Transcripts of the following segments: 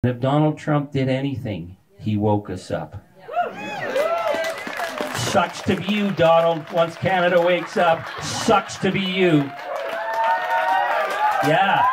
If Donald Trump did anything, he woke us up. Sucks to be you, Donald. Once Canada wakes up, sucks to be you. Yeah.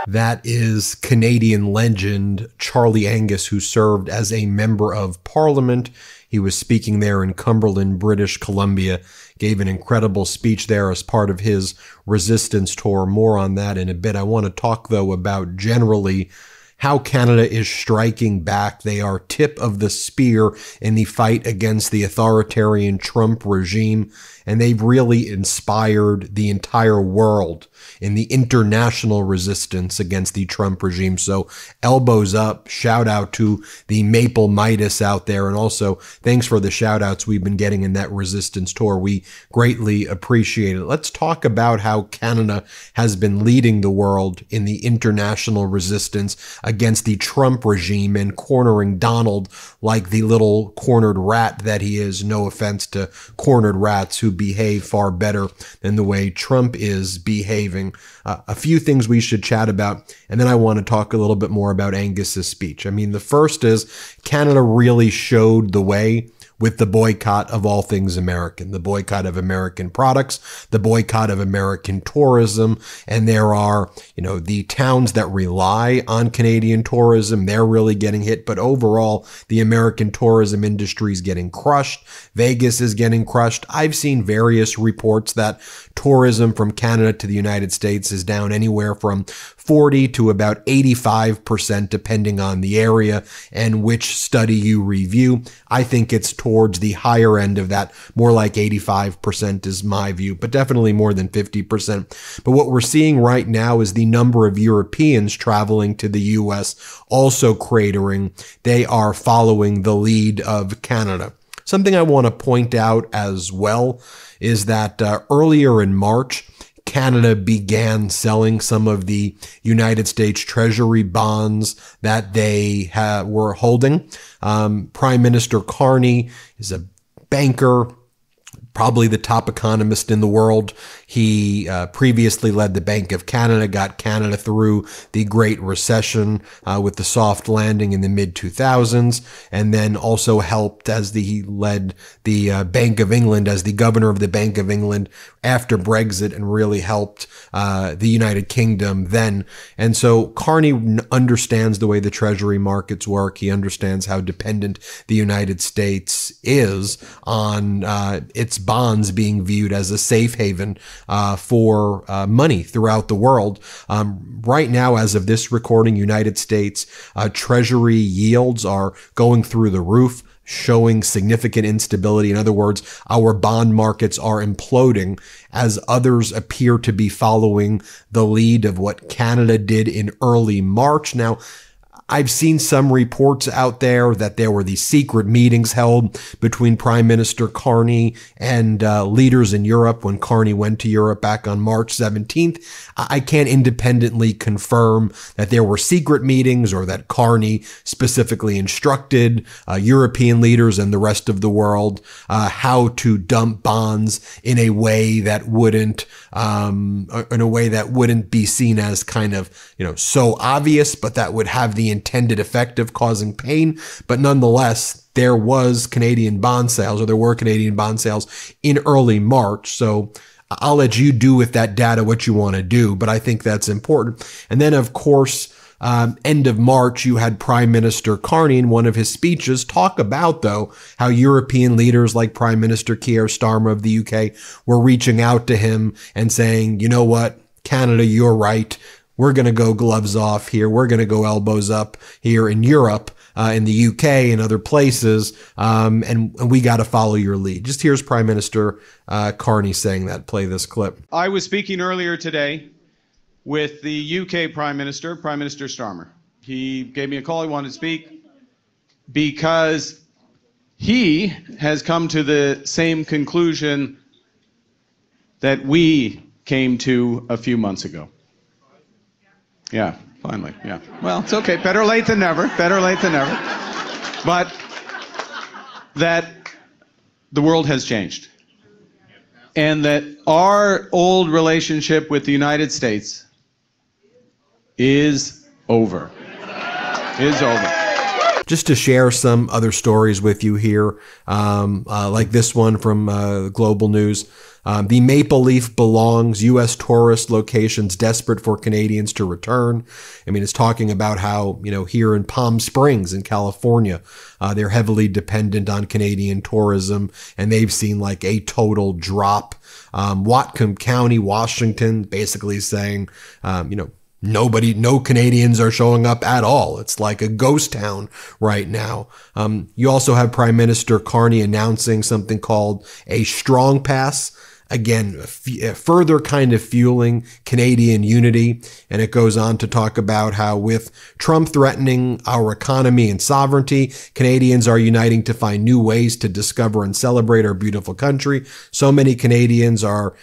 That is Canadian legend Charlie Angus, who served as a member of Parliament. He was speaking there in Cumberland, British Columbia, gave an incredible speech there as part of his resistance tour. More on that in a bit. I want to talk, though, about generally how Canada is striking back. They are tip of the spear in the fight against the authoritarian Trump regime, and they've really inspired the entire world in the international resistance against the Trump regime. So elbows up, shout out to the Maple Midas out there, and also thanks for the shout outs we've been getting in that resistance tour. We greatly appreciate it. Let's talk about how Canada has been leading the world in the international resistance against the Trump regime and cornering Donald like the little cornered rat that he is. No offense to cornered rats who behave far better than the way Trump is behaving. A few things we should chat about, and then I want to talk a little bit more about Angus's speech. I mean, the first is Canada really showed the way with the boycott of all things American, the boycott of American products, the boycott of American tourism. And there are, the towns that rely on Canadian tourism, they're really getting hit. But overall, the American tourism industry is getting crushed. Vegas is getting crushed. I've seen various reports that tourism from Canada to the United States is down anywhere from 40 to about 85%, depending on the area and which study you review. I think it's towards the higher end of that. More like 85% is my view, but definitely more than 50%. But what we're seeing right now is the number of Europeans traveling to the U.S. also cratering. They are following the lead of Canada. Something I want to point out as well is that earlier in March, Canada began selling some of the United States Treasury bonds that they were holding. Prime Minister Carney is a banker, probably the top economist in the world. He previously led the Bank of Canada, got Canada through the Great Recession with the soft landing in the mid-2000s, and then also helped as he led the Bank of England as the governor of the Bank of England after Brexit, and really helped the United Kingdom then. And so Carney understands the way the Treasury markets work. He understands how dependent the United States is on its bonds being viewed as a safe haven for money throughout the world. Right now, as of this recording, United States Treasury yields are going through the roof, showing significant instability. In other words, our bond markets are imploding as others appear to be following the lead of what Canada did in early March. Now, I've seen some reports out there that there were these secret meetings held between Prime Minister Carney and leaders in Europe when Carney went to Europe back on March 17th. I can't independently confirm that there were secret meetings or that Carney specifically instructed European leaders and the rest of the world how to dump bonds in a way that wouldn't be seen as kind of, so obvious, but that would have the intended effect of causing pain. But nonetheless, there were Canadian bond sales in early March. So I'll let you do with that data what you want to do, but I think that's important. And then, of course, end of March, you had Prime Minister Carney in one of his speeches talk about, though, how European leaders like Prime Minister Keir Starmer of the UK were reaching out to him and saying, you know what, Canada, you're right. We're going to go gloves off here. We're going to go elbows up here in Europe, in the UK and other places. And we got to follow your lead. Just here's Prime Minister Carney saying that. Play this clip. I was speaking earlier today with the UK Prime Minister Starmer. He gave me a call. He wanted to speak because he has come to the same conclusion that we came to a few months ago. Yeah, finally, yeah. Well, it's okay. Better late than never. Better late than never. But that the world has changed. And that our old relationship with the United States is over. is over. Just to share some other stories with you here, like this one from Global News. The Maple Leaf belongs. U.S. tourist locations desperate for Canadians to return. I mean, it's talking about how, here in Palm Springs in California, they're heavily dependent on Canadian tourism, and they've seen like a total drop. Whatcom County, Washington, basically saying, no Canadians are showing up at all. It's like a ghost town right now. You also have Prime Minister Carney announcing something called a strong pass. Again, further kind of fueling Canadian unity. And it goes on to talk about how with Trump threatening our economy and sovereignty, Canadians are uniting to find new ways to discover and celebrate our beautiful country. So many Canadians are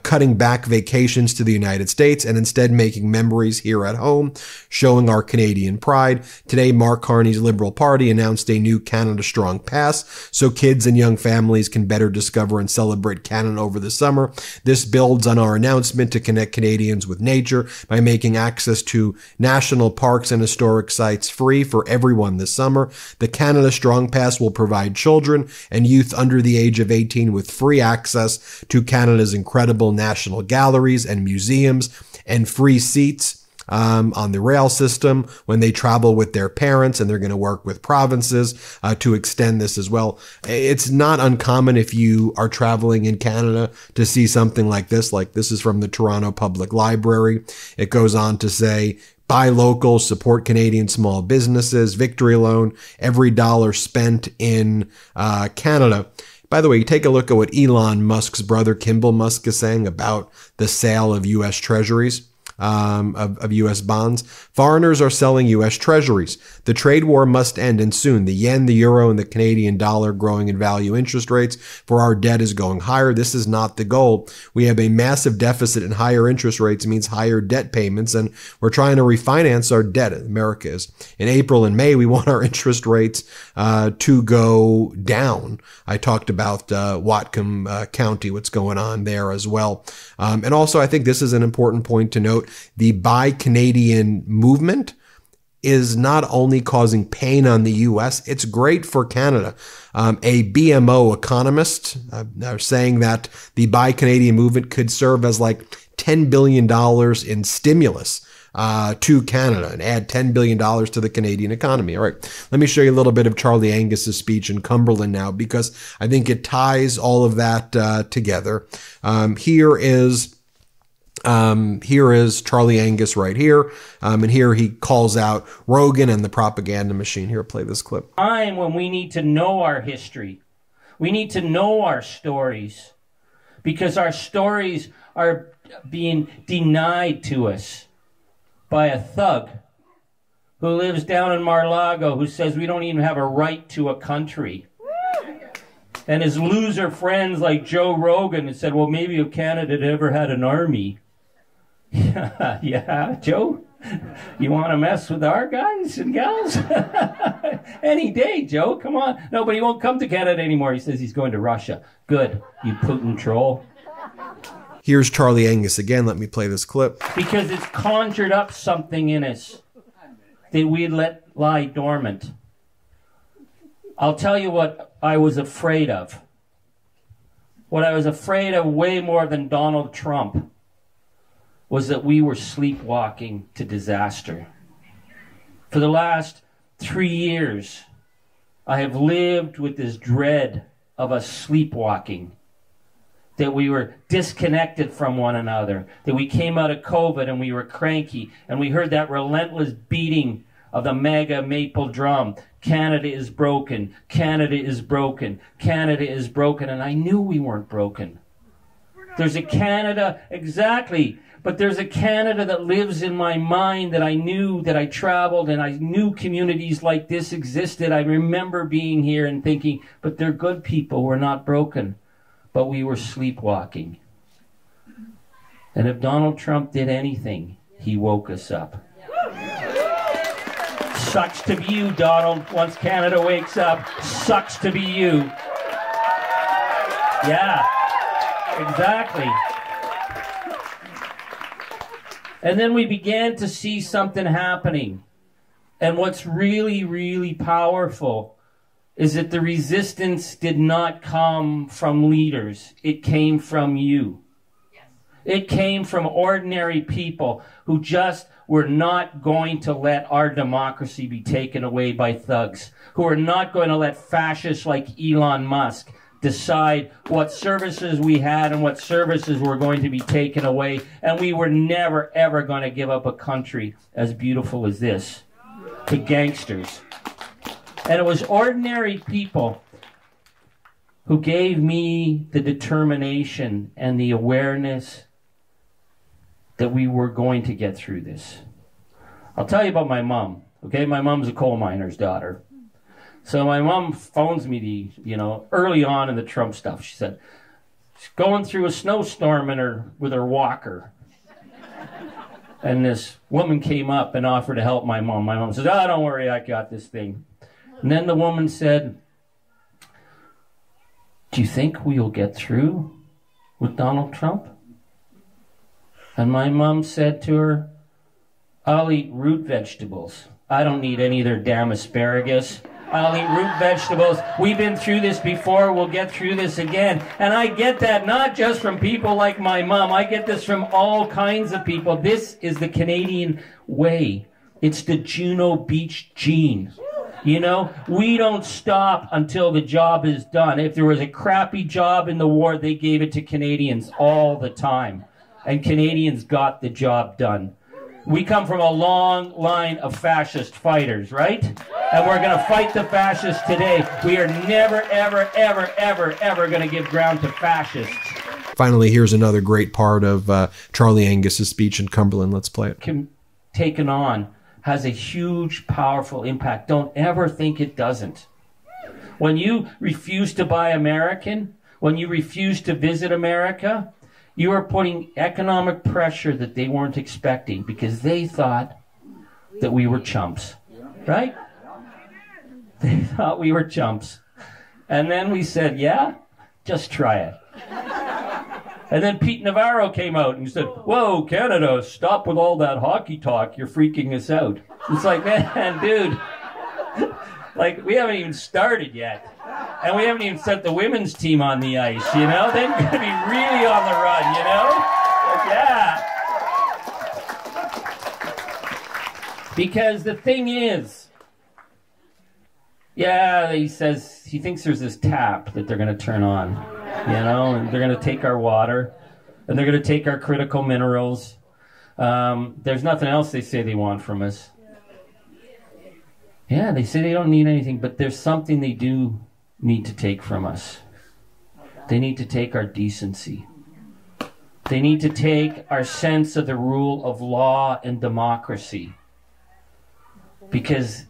cutting back vacations to the United States and instead making memories here at home, showing our Canadian pride. Today, Mark Carney's Liberal Party announced a new Canada Strong Pass so kids and young families can better discover and celebrate Canada over the summer. This builds on our announcement to connect Canadians with nature by making access to national parks and historic sites free for everyone this summer. The Canada Strong Pass will provide children and youth under the age of 18 with free access to Canada's incredible national galleries and museums and free seats on the rail system when they travel with their parents, and they're going to work with provinces to extend this as well. It's not uncommon if you are traveling in Canada to see something like this. Like this is from the Toronto Public Library. It goes on to say, buy local, support Canadian small businesses, victory loan, every dollar spent in Canada. By the way, take a look at what Elon Musk's brother Kimball Musk is saying about the sale of U.S. treasuries. Of U.S. bonds. Foreigners are selling U.S. treasuries. The trade war must end, and soon. The yen, the euro, and the Canadian dollar growing in value. Interest rates for our debt is going higher. This is not the goal. We have a massive deficit, and higher interest rates means higher debt payments, and we're trying to refinance our debt. America is. In April and May, we want our interest rates to go down. I talked about Whatcom County, what's going on there as well. And also, I think this is an important point to note. The Buy Canadian movement is not only causing pain on the U.S., it's great for Canada. A BMO economist are saying that the Buy Canadian movement could serve as like $10 billion in stimulus to Canada and add $10 billion to the Canadian economy. All right, let me show you a little bit of Charlie Angus's speech in Cumberland now, because I think it ties all of that together. Here is Charlie Angus right here. And here he calls out Rogan and the propaganda machine. Here, play this clip. Time when we need to know our history. We need to know our stories, because our stories are being denied to us by a thug who lives down in Mar-a-Lago, who says we don't even have a right to a country. And his loser friends like Joe Rogan said, well, maybe if Canada had ever had an army. Yeah, Joe, you want to mess with our guys and gals? Any day, Joe, come on. No, but he won't come to Canada anymore. He says he's going to Russia. Good, you Putin troll. Here's Charlie Angus again. Let me play this clip. Because it's conjured up something in us that we let lie dormant. I'll tell you what I was afraid of. What I was afraid of way more than Donald Trump was that we were sleepwalking to disaster. For the last 3 years, I have lived with this dread of us sleepwalking, that we were disconnected from one another, that we came out of COVID and we were cranky, and we heard that relentless beating of the mega maple drum. Canada is broken, Canada is broken, Canada is broken, and I knew we weren't broken. There's a Canada, exactly, but there's a Canada that lives in my mind, that I knew, that I traveled, and I knew communities like this existed. I remember being here and thinking, but they're good people, we're not broken. But we were sleepwalking. And if Donald Trump did anything, he woke us up. Sucks to be you, Donald. Once Canada wakes up, sucks to be you. Yeah, exactly. And then we began to see something happening. And what's really, really powerful is that the resistance did not come from leaders. It came from you. It came from ordinary people who just were not going to let our democracy be taken away by thugs, who are not going to let fascists like Elon Musk decide what services we had and what services were going to be taken away. And we were never, ever going to give up a country as beautiful as this to gangsters. And it was ordinary people who gave me the determination and the awareness that we were going to get through this. I'll tell you about my mom, okay? My mom's a coal miner's daughter. So my mom phones me, early on in the Trump stuff. She said, she's going through a snowstorm with her walker. And this woman came up and offered to help my mom. My mom says, "Oh, don't worry, I got this thing." And then the woman said, "Do you think we'll get through with Donald Trump?" And my mom said to her, "I'll eat root vegetables. I don't need any of their damn asparagus. I'll eat root vegetables. We've been through this before. We'll get through this again." And I get that not just from people like my mom. I get this from all kinds of people. This is the Canadian way. It's the Juno Beach gene. We don't stop until the job is done. If there was a crappy job in the war, they gave it to Canadians all the time. And Canadians got the job done. We come from a long line of fascist fighters, right? And we're going to fight the fascists today. We are never, ever, ever, ever, ever going to give ground to fascists. Finally, here's another great part of Charlie Angus's speech in Cumberland. Let's play it. Taken on has a huge, powerful impact. Don't ever think it doesn't. When you refuse to buy American, when you refuse to visit America, you are putting economic pressure that they weren't expecting because they thought that we were chumps, right? They thought we were chumps. And then we said, yeah, just try it. And then Pete Navarro came out and he said, "Whoa, Canada, stop with all that hockey talk. You're freaking us out." It's like, man, dude, like we haven't even started yet. And we haven't even set the women's team on the ice, They're going to be really on the run, Like, yeah. Because the thing is, he says, he thinks there's this tap that they're going to turn on, and they're going to take our water, and they're going to take our critical minerals. There's nothing else they say they want from us. Yeah, they say they don't need anything, but there's something they do need to take from us. They need to take our decency. They need to take our sense of the rule of law and democracy. Because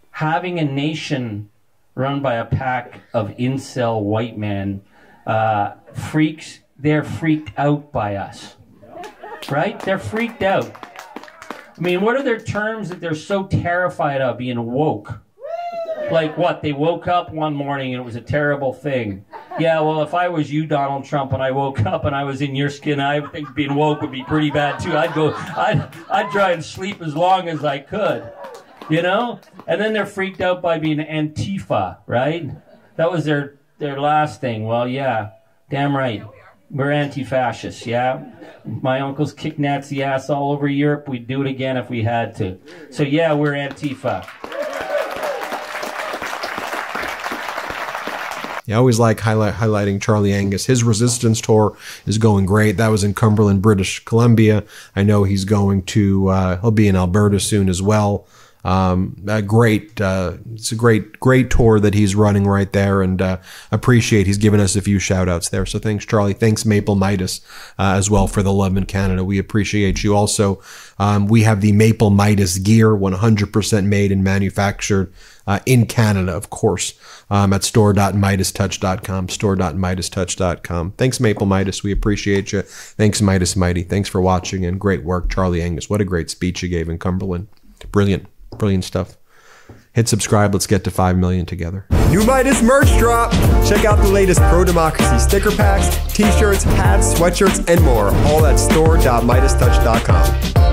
having a nation run by a pack of incel white men, they're freaked out by us. Right? They're freaked out. I mean, what are their terms that they're so terrified of being woke? Like what? They woke up one morning and it was a terrible thing. Yeah, well, if I was you, Donald Trump, and I woke up and I was in your skin, I think being woke would be pretty bad too. I'd try and sleep as long as I could, And then they're freaked out by being Antifa, right? That was their last thing. Well, yeah, damn right. We're anti-fascists, yeah? My uncles kicked Nazi ass all over Europe. We'd do it again if we had to. So yeah, we're Antifa. I always like highlighting Charlie Angus. His resistance tour is going great. That was in Cumberland, British Columbia. I know he's going to, he'll be in Alberta soon as well. It's a great tour that he's running right there, and appreciate he's given us a few shout outs there. So thanks, Charlie. Thanks, Maple Meidas, as well for the love in Canada. We appreciate you. Also, we have the Maple Meidas gear, 100% made and manufactured in Canada, of course, at store.MeidasTouch.com, store.MeidasTouch.com. Thanks, Maple Meidas. We appreciate you. Thanks, Meidas Mighty. Thanks for watching, and great work, Charlie Angus. What a great speech you gave in Cumberland. Brilliant stuff. Hit subscribe. Let's get to 5 million together. New Meidas merch drop. Check out the latest pro-democracy sticker packs, t-shirts, hats, sweatshirts, and more. All at store.MeidasTouch.com.